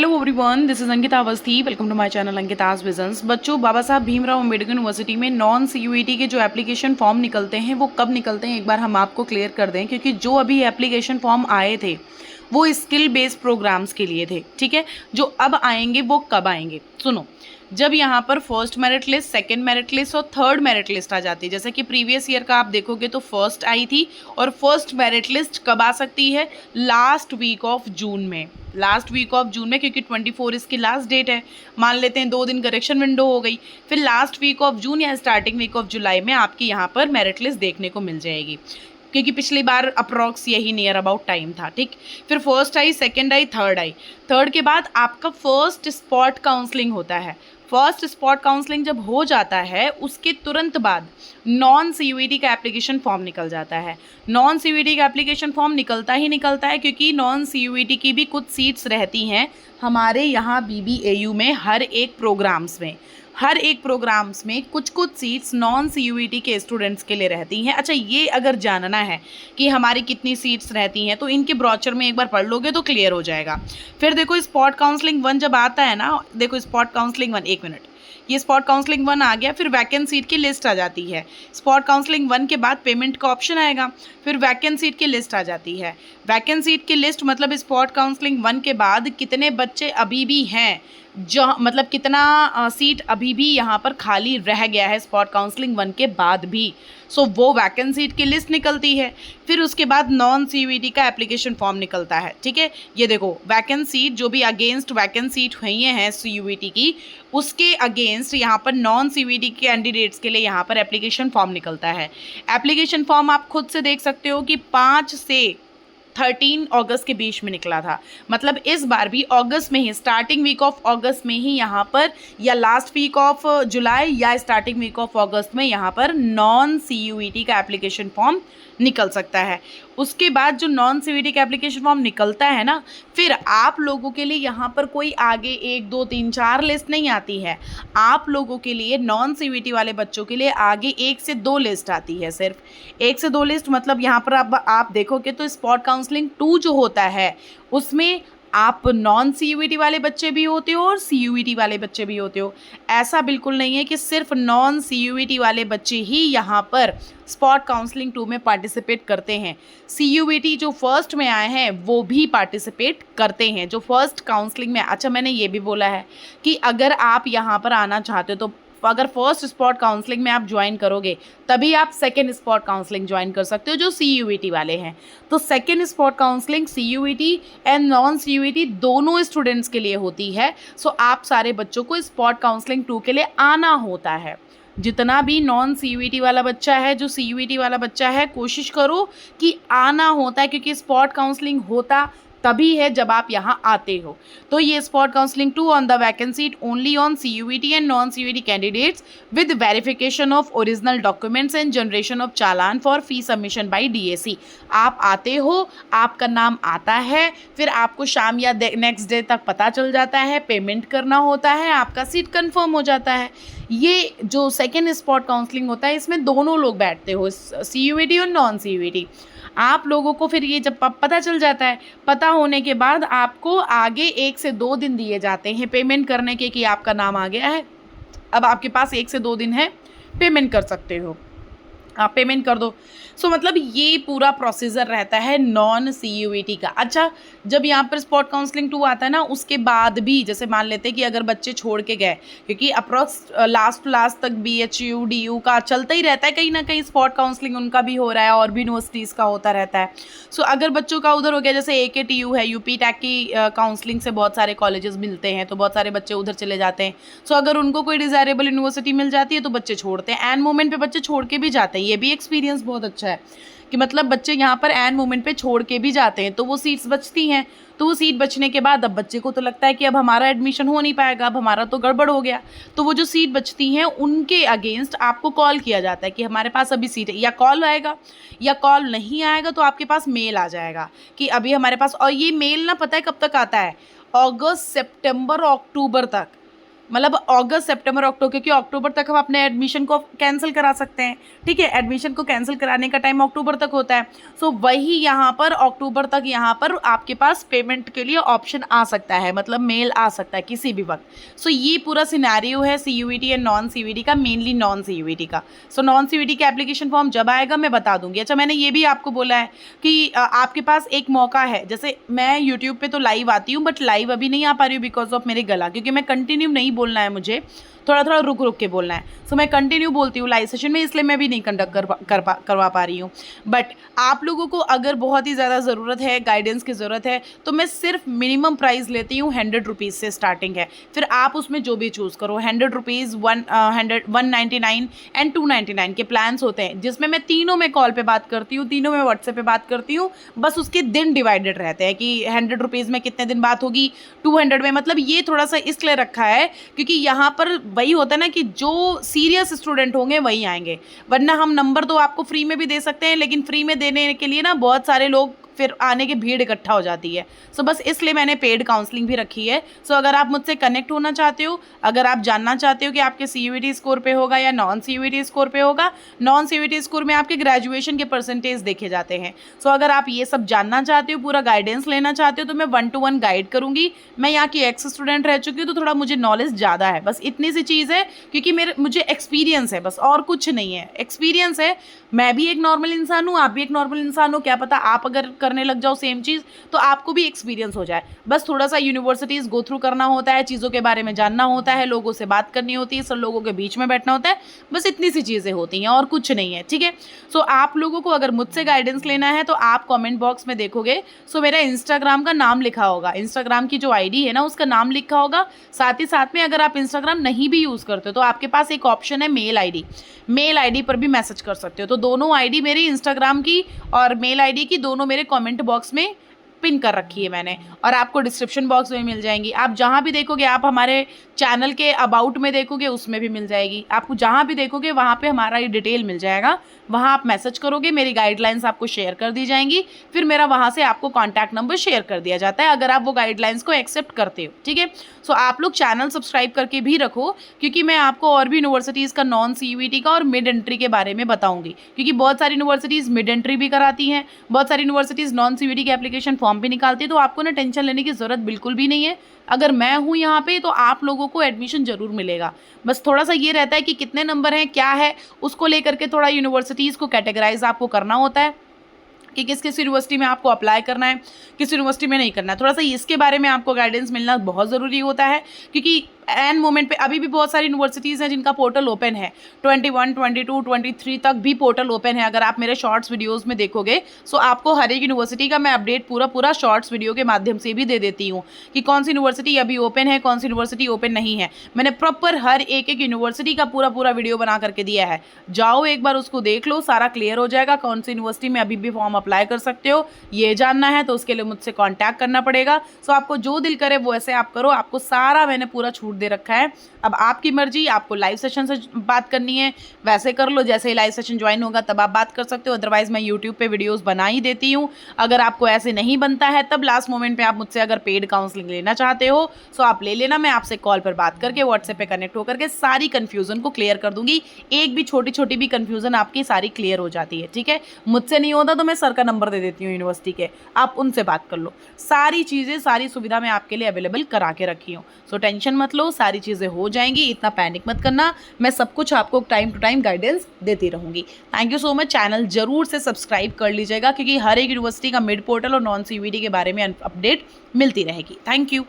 Hello everyone, this is Ankita Awasthi. Welcome to my channel Ankita's visions. बच्चों, Baba Saheb Bhimrao Ambedkar university में non CUET के जो एप्लीकेशन फॉर्म निकलते हैं वो कब निकलते हैं एक बार हम आपको क्लियर कर दें, क्योंकि जो अभी एप्लीकेशन फॉर्म आए थे वो स्किल बेस्ड प्रोग्राम्स के लिए थे। ठीक है, जो अब आएंगे वो कब आएंगे सुनो। जब यहाँ पर first merit list, second merit list और थर्ड मेरिट लिस्ट आ जाती है, जैसे कि प्रीवियस ईयर का आप देखोगे तो फर्स्ट आई थी, और फर्स्ट मेरिट लिस्ट कब आ सकती है? लास्ट वीक ऑफ जून में। लास्ट वीक ऑफ जून में, क्योंकि 24 इसकी लास्ट डेट है। मान लेते हैं 2 दिन करेक्शन विंडो हो गई, फिर लास्ट वीक ऑफ जून या स्टार्टिंग वीक ऑफ जुलाई में आपकी यहाँ पर मेरिट लिस्ट देखने को मिल जाएगी, क्योंकि पिछली बार अप्रॉक्स यही नियर अबाउट टाइम था। ठीक, फिर फर्स्ट आई, सेकंड आई, थर्ड आई। थर्ड के बाद आपका फर्स्ट स्पॉट काउंसलिंग होता है। फर्स्ट स्पॉट काउंसलिंग जब हो जाता है उसके तुरंत बाद नॉन सीयूईटी का एप्लीकेशन फॉर्म निकल जाता है। नॉन सीयूईटी का एप्लीकेशन फॉर्म निकलता ही निकलता है, क्योंकि नॉन सीयूईटी की भी कुछ सीट्स रहती हैं हमारे यहाँ बीबीएयू में। हर एक प्रोग्राम्स में कुछ कुछ सीट्स नॉन सीयूईटी के स्टूडेंट्स के लिए रहती हैं। अच्छा, ये अगर जानना है कि हमारी कितनी सीट्स रहती हैं तो इनके ब्रोचर में एक बार पढ़ लोगे तो क्लियर हो जाएगा। फिर देखो, स्पॉट काउंसलिंग 1 जब आता है ना, देखो स्पॉट काउंसलिंग 1, एक मिनट, ये स्पॉट काउंसलिंग 1 आ गया, फिर वैकेंट सीट की लिस्ट आ जाती है। स्पॉट काउंसलिंग 1 के बाद पेमेंट का ऑप्शन आएगा, फिर वैकेंट सीट की लिस्ट आ जाती है। वैकेंट सीट की लिस्ट मतलब स्पॉट काउंसलिंग 1 के बाद कितने बच्चे अभी भी हैं, जो मतलब कितना सीट अभी भी यहाँ पर खाली रह गया है स्पॉट काउंसलिंग 1 के बाद भी। सो वो वैकेंट सीट की लिस्ट निकलती है। फिर उसके बाद नॉन सीयूईटी का एप्लीकेशन फॉर्म निकलता है। ठीक है, ये देखो वैकेंट सीट जो भी अगेंस्ट वैकेंट सीट हुई हैं सीयूईटी की, उसके अगेंस्ट यहाँ पर नॉन सीयूईटी के कैंडिडेट्स के लिए यहाँ पर एप्लीकेशन फॉर्म निकलता है। एप्लीकेशन फॉर्म आप खुद से देख सकते हो कि 5 से 13 अगस्त के बीच में निकला था। मतलब इस बार भी अगस्त में ही, स्टार्टिंग वीक ऑफ अगस्त में ही यहाँ पर, या लास्ट वीक ऑफ जुलाई या स्टार्टिंग वीक ऑफ अगस्त में यहाँ पर नॉन सीयूईटी का एप्लीकेशन फॉर्म निकल सकता है। उसके बाद जो नॉन सीयूईटी का एप्लीकेशन फॉर्म निकलता है ना, फिर आप लोगों के लिए यहाँ पर कोई आगे 1 2 3 4 लिस्ट नहीं आती है। आप लोगों के लिए, नॉन सीयूईटी वाले बच्चों के लिए आगे 1 से 2 लिस्ट आती है। सिर्फ 1 से 2 लिस्ट, मतलब यहाँ पर आप देखोगे तो स्पॉट काउंसलिंग 2 जो होता है उसमें आप नॉन सीयूईटी वाले बच्चे भी होते हो और सीयूईटी वाले बच्चे भी होते हो। ऐसा बिल्कुल नहीं है कि सिर्फ नॉन सीयूईटी वाले बच्चे ही यहाँ पर स्पॉट काउंसलिंग 2 में पार्टिसिपेट करते हैं। सीयूईटी जो फर्स्ट में आए हैं वो भी पार्टिसिपेट करते हैं, जो फर्स्ट काउंसलिंग में। अच्छा, मैंने ये भी बोला है कि अगर आप यहाँ पर आना चाहते हो तो अगर फर्स्ट स्पॉट काउंसलिंग में आप ज्वाइन करोगे तभी आप सेकेंड स्पॉट काउंसलिंग ज्वाइन कर सकते हो, जो सीयूईटी वाले हैं। तो second spot counselling CUET and non CUET दोनों स्टूडेंट्स के लिए होती है। सो आप सारे बच्चों को स्पॉट काउंसलिंग 2 के लिए आना होता है। जितना भी नॉन सीयूईटी वाला बच्चा है, जो सीयूईटी वाला बच्चा है, कोशिश करो कि आना होता है, क्योंकि स्पॉट काउंसलिंग होता तभी है जब आप यहाँ आते हो। तो ये spot counselling 2 on the vacant seat only on CUET and non CUET candidates with verification of original documents and generation of challan for fee submission by DAC. आप आते हो, आपका नाम आता है, फिर आपको शाम या नेक्स्ट डे तक पता चल जाता है, पेमेंट करना होता है, आपका सीट कंफर्म हो जाता है। ये जो सेकेंड स्पॉट काउंसलिंग होता है इसमें दोनों लोग बैठते हो, सीयूईटी और नॉन सीयूईटी। आप लोगों को फिर ये जब पता चल जाता है, पता होने के बाद आपको आगे 1 से 2 दिन दिए जाते हैं पेमेंट करने के, कि आपका नाम आ गया है, अब आपके पास 1 से 2 दिन है, पेमेंट कर सकते हो, आप पेमेंट कर दो। सो मतलब ये पूरा प्रोसीजर रहता है नॉन सीयूईटी का। अच्छा, जब यहाँ पर स्पॉट काउंसलिंग 2 आता है ना, उसके बाद भी जैसे मान लेते हैं कि अगर बच्चे छोड़ के गए, क्योंकि अप्रॉक्स लास्ट तक बीएचयू डीयू का चलता ही रहता है, कहीं ना कहीं स्पॉट काउंसलिंग उनका भी हो रहा है और भी यूनिवर्सिटीज़ का होता रहता है। सो अगर बच्चों का उधर हो गया, जैसे AKTU है, यूपी टैक की काउंसलिंग से बहुत सारे कॉलेजेस मिलते हैं, तो बहुत सारे बच्चे उधर चले जाते हैं। सो अगर उनको कोई डिज़ायरेबल यूनिवर्सिटी मिल जाती है तो बच्चे छोड़ते हैं, एंड मोमेंट पे बच्चे छोड़ के भी जाते हैं। ये भी एक्सपीरियंस बहुत अच्छा है कि मतलब बच्चे यहाँ पर एंड मोमेंट पे छोड़ के भी जाते हैं, तो वो सीट्स बचती हैं। तो वो सीट बचने के बाद अब बच्चे को तो लगता है कि अब हमारा एडमिशन हो नहीं पाएगा, अब हमारा तो गड़बड़ हो गया। तो वो जो सीट बचती हैं उनके अगेंस्ट आपको कॉल किया जाता है कि हमारे पास अभी सीट है, या कॉल आएगा, या कॉल नहीं आएगा तो आपके पास मेल आ जाएगा कि अभी हमारे पास। और ये मेल ना पता है कब तक आता है? अगस्त, सितंबर, अक्टूबर तक। मतलब अगस्त सितंबर अक्टूबर, क्योंकि अक्टूबर तक हम अपने एडमिशन को कैंसिल करा सकते हैं, ठीक है। एडमिशन को कैंसिल कराने का टाइम अक्टूबर तक होता है। सो वही यहाँ पर अक्टूबर तक यहाँ पर आपके पास पेमेंट के लिए ऑप्शन आ सकता है, मतलब मेल आ सकता है किसी भी वक्त। सो ये पूरा सिनेरियो है CUET एंड नॉन CUET का, मेनली नॉन CUET का। सो नॉन CUET का एप्लीकेशन फॉर्म जब आएगा मैं बता दूंगी। अच्छा, मैंने ये भी आपको बोला है कि आपके पास एक मौका है, जैसे मैं यूट्यूब पे तो लाइव आती हूँ, बट लाइव अभी नहीं आ पा रही हूँ बिकॉज ऑफ मेरे गला, क्योंकि मैं कंटिन्यू नहीं बोलना है, मुझे थोड़ा थोड़ा रुक रुक के बोलना है। सो मैं कंटिन्यू बोलती हूँ लाइव सेशन में, इसलिए मैं भी नहीं कंडक्ट करवा पा रही हूँ। बट आप लोगों को अगर बहुत ही ज़्यादा ज़रूरत है, गाइडेंस की ज़रूरत है, तो मैं सिर्फ मिनिमम प्राइस लेती हूँ 100 रुपीज़ से स्टार्टिंग है। फिर आप उसमें जो भी चूज़ करो, 100 रुपीज़, 199 एंड 299 के प्लान्स होते हैं, जिसमें मैं तीनों में कॉल पे बात करती हूँ, तीनों में व्हाट्सएप पे बात करती हूँ। बस उसके दिन डिवाइडेड रहते हैं कि 100 रुपीज़ में कितने दिन बात होगी, 200 में, मतलब ये थोड़ा सा इसलिए रखा है क्योंकि यहाँ पर वही होता है ना कि जो सीरियस स्टूडेंट होंगे वही आएंगे, वरना हम नंबर तो आपको फ्री में भी दे सकते हैं, लेकिन फ्री में देने के लिए ना बहुत सारे लोग फिर आने की भीड़ इकट्ठा हो जाती है। सो बस इसलिए मैंने पेड काउंसलिंग भी रखी है। सो अगर आप मुझसे कनेक्ट होना चाहते हो, अगर आप जानना चाहते हो कि आपके CUET स्कोर पे होगा या नॉन CUET स्कोर पे होगा, नॉन CUET स्कोर में आपके ग्रेजुएशन के परसेंटेज देखे जाते हैं। सो अगर आप ये सब जानना चाहते हो, पूरा गाइडेंस लेना चाहते हो, तो मैं 1 to 1 गाइड करूँगी। मैं यहाँ की एक्स स्टूडेंट रह चुकी हूँ, तो थोड़ा मुझे नॉलेज ज़्यादा है, बस इतनी सी चीज़ है, क्योंकि मुझे एक्सपीरियंस है, बस और कुछ नहीं है, एक्सपीरियंस है। मैं भी एक नॉर्मल इंसान हूँ, आप भी एक नॉर्मल इंसान हो, क्या पता आप अगर करने लग जाओ सेम चीज़ तो आपको भी एक्सपीरियंस हो जाए। बस थोड़ा सा यूनिवर्सिटीज़ गो थ्रू करना होता है, चीज़ों के बारे में जानना होता है, लोगों से बात करनी होती है, सब लोगों के बीच में बैठना होता है, बस इतनी सी चीज़ें होती हैं और कुछ नहीं है, ठीक है। सो आप लोगों को अगर मुझसे गाइडेंस लेना है तो आप कॉमेंट बॉक्स में देखोगे, सो मेरा इंस्टाग्राम का नाम लिखा होगा, इंस्टाग्राम की जो ID है ना उसका नाम लिखा होगा। साथ ही साथ में अगर आप इंस्टाग्राम नहीं भी यूज़ करते हो तो आपके पास एक ऑप्शन है मेल ID पर भी मैसेज कर सकते हो। तो दोनों ID मेरी इंस्टाग्राम की और मेल ID की दोनों मेरे कमेंट बॉक्स में पिन कर रखी है मैंने, और आपको डिस्क्रिप्शन बॉक्स में मिल जाएंगी। आप जहाँ भी देखोगे, आप हमारे चैनल के अबाउट में देखोगे उसमें भी मिल जाएगी, आपको जहाँ भी देखोगे वहाँ पे हमारा ये डिटेल मिल जाएगा। वहाँ आप मैसेज करोगे, मेरी गाइडलाइंस आपको शेयर कर दी जाएंगी, फिर मेरा वहाँ से आपको कॉन्टैक्ट नंबर शेयर कर दिया जाता है अगर आप वो गाइडलाइंस को एक्सेप्ट करते हो, ठीक है। सो आप लोग चैनल सब्सक्राइब करके भी रखो, क्योंकि मैं आपको और भी यूनिवर्सिटीज़ का नॉन CUET का और मिड एंट्री के बारे में बताऊंगी, क्योंकि बहुत सारी यूनिवर्सिटीज़ मिड एंट्री भी कराती हैं, बहुत सारी यूनिवर्सिटीज़ नॉन CUET के एप्लीकेशन फॉर्म भी निकालती है। तो आपको ना टेंशन लेने की ज़रूरत बिल्कुल भी नहीं है। अगर मैं हूँ यहाँ पे तो आप लोगों को एडमिशन ज़रूर मिलेगा। बस थोड़ा सा ये रहता है कि कितने नंबर हैं, क्या है, उसको लेकर के थोड़ा यूनिवर्सिटीज़ को कैटेगराइज आपको करना होता है कि किस किस यूनिवर्सिटी में आपको अप्लाई करना है, किस यूनिवर्सिटी में नहीं करना है। थोड़ा सा इसके बारे में आपको गाइडेंस मिलना बहुत ज़रूरी होता है, क्योंकि एन मोमेंट पे अभी भी बहुत सारी यूनिवर्सिटीज़ हैं जिनका पोर्टल ओपन है, 21, 22, 23 तक भी पोर्टल ओपन है। अगर आप मेरे शॉर्ट्स वीडियोस में देखोगे, सो आपको हर एक यूनिवर्सिटी का मैं अपडेट पूरा शॉर्ट्स वीडियो के माध्यम से भी दे देती हूँ कि कौन सी यूनिवर्सिटी अभी ओपन है, कौन सी यूनिवर्सिटी ओपन नहीं है। मैंने प्रॉपर हर एक यूनिवर्सिटी का पूरा वीडियो बना करके दिया है, जाओ एक बार उसको देख लो, सारा क्लियर हो जाएगा। कौन सी यूनिवर्सिटी में अभी भी फॉर्म अप्लाई कर सकते हो ये जानना है तो उसके लिए मुझसे कॉन्टैक्ट करना पड़ेगा। सो आपको जो दिल करे वो ऐसे आप करो, आपको सारा मैंने पूरा छूट दे रखा है। अब आपकी मर्जी, आपको लाइव सेशन से बात करनी है वैसे कर लो, जैसे ही लाइव सेशन ज्वाइन होगा तब आप बात कर सकते हो, अदरवाइज मैं यूट्यूब पे वीडियोस बना ही देती हूँ। अगर आपको ऐसे नहीं बनता है तब लास्ट मोमेंट पे आप मुझसे अगर पेड काउंसलिंग लेना चाहते हो सो आप ले लेना, मैं आपसे कॉल पर बात करके व्हाट्सएप पे कनेक्ट होकर के सारी कन्फ्यूजन को क्लियर कर दूंगी। एक भी छोटी भी कन्फ्यूजन आपकी सारी क्लियर हो जाती है, ठीक है। मुझसे नहीं होता तो मैं सर का नंबर दे देती हूँ यूनिवर्सिटी के, आप उनसे बात कर लो। सारी चीज़ें, सारी सुविधा मैं आपके लिए अवेलेबल करा के रखी हूँ। सो टेंशन मत लो, सारी चीज़ें हो जाएंगी, इतना पैनिक मत करना। मैं सब कुछ आपको टाइम टू टाइम गाइडेंस देती रहूँगी। Thank you so much. Channel जरूर से सब्सक्राइब कर लीजिएगा, क्योंकि हर एक यूनिवर्सिटी का मिड पोर्टल और नॉन CUET के बारे में अपडेट मिलती रहेगी। Thank you.